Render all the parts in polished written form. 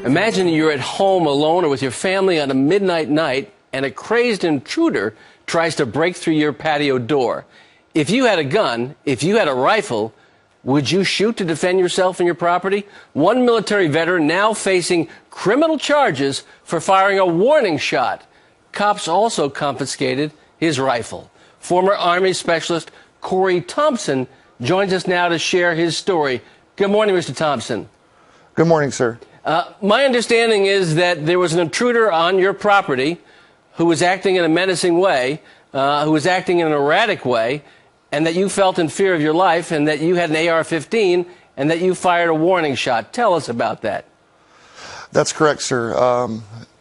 Imagine you're at home alone or with your family on a midnight night, and a crazed intruder tries to break through your patio door. If you had a gun, if you had a rifle, would you shoot to defend yourself and your property? One military veteran now facing criminal charges for firing a warning shot. Cops also confiscated his rifle. Former Army Specialist Corey Thompson joins us now to share his story. Good morning, Mr. Thompson. Good morning, sir. My understanding is that there was an intruder on your property who was acting in a menacing way, who was acting in an erratic way, and that you felt in fear of your life, and that you had an AR-15, and that you fired a warning shot. Tell us about that. That's correct, sir.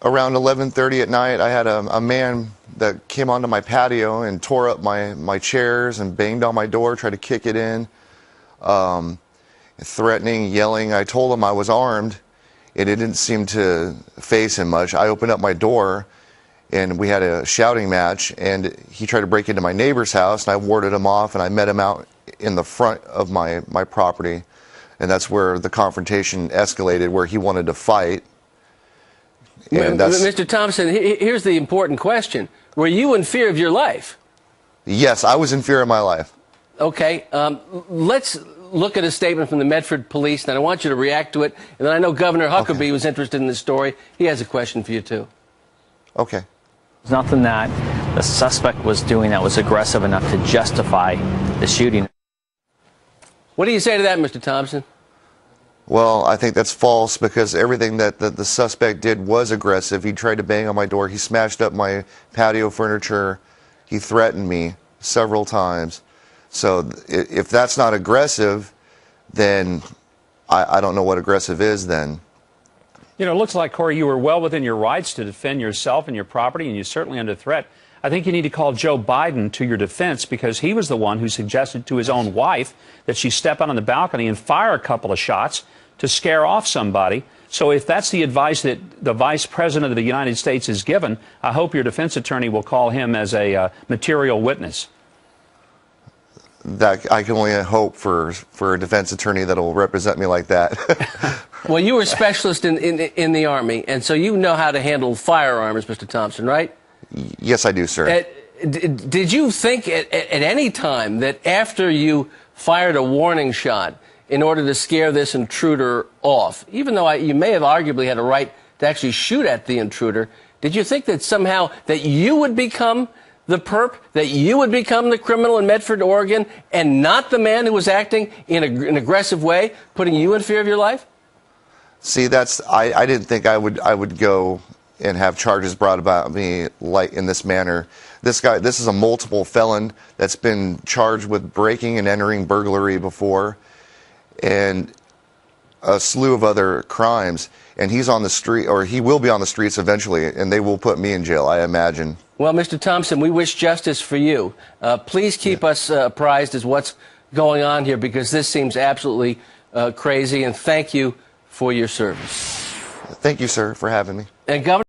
Around 11:30 at night, I had a man that came onto my patio and tore up my chairs and banged on my door, tried to kick it in, threatening, yelling. I told him I was armed. It didn't seem to faze him much. I opened up my door, and we had a shouting match, and he tried to break into my neighbor's house, and I warded him off, and I met him out in the front of my property, and that's where the confrontation escalated, where he wanted to fight. And Mr. Thompson, here's the important question. Were you in fear of your life? Yes, I was in fear of my life. Okay, let's look at a statement from the Medford Police, and I want you to react to it. And then I know Governor Huckabee was interested in this story. He has a question for you, too. Okay. There's nothing that the suspect was doing that was aggressive enough to justify the shooting. What do you say to that, Mr. Thompson? Well, I think that's false, because everything that the suspect did was aggressive. He tried to bang on my door. He smashed up my patio furniture. He threatened me several times. So if that's not aggressive, then I don't know what aggressive is then. You know, it looks like, Corey, you were well within your rights to defend yourself and your property, and you're certainly under threat. I think you need to call Joe Biden to your defense, because he was the one who suggested to his own wife that she step out on the balcony and fire a couple of shots to scare off somebody. So if that's the advice that the Vice President of the United States is given, I hope your defense attorney will call him as a material witness. That I can only hope for a defense attorney that will represent me like that. Well, you were a specialist in the Army, and so you know how to handle firearms, Mr. Thompson, right? Yes, I do, sir. Did you think at any time that after you fired a warning shot in order to scare this intruder off, even though you may have arguably had a right to actually shoot at the intruder, did you think that somehow that you would become the perp, that you would become the criminal in Medford, Oregon, and not the man who was acting in an aggressive way, putting you in fear of your life? See, I didn't think I would go and have charges brought about me like in this manner. This is a multiple felon that's been charged with breaking and entering burglary before, and a slew of other crimes. And he's on the street, or he will be on the streets eventually, and they will put me in jail, I imagine. Well, Mr. Thompson, we wish justice for you. Please keep us apprised as what's going on here, because this seems absolutely crazy, and thank you for your service. Thank you, sir, for having me. And Governor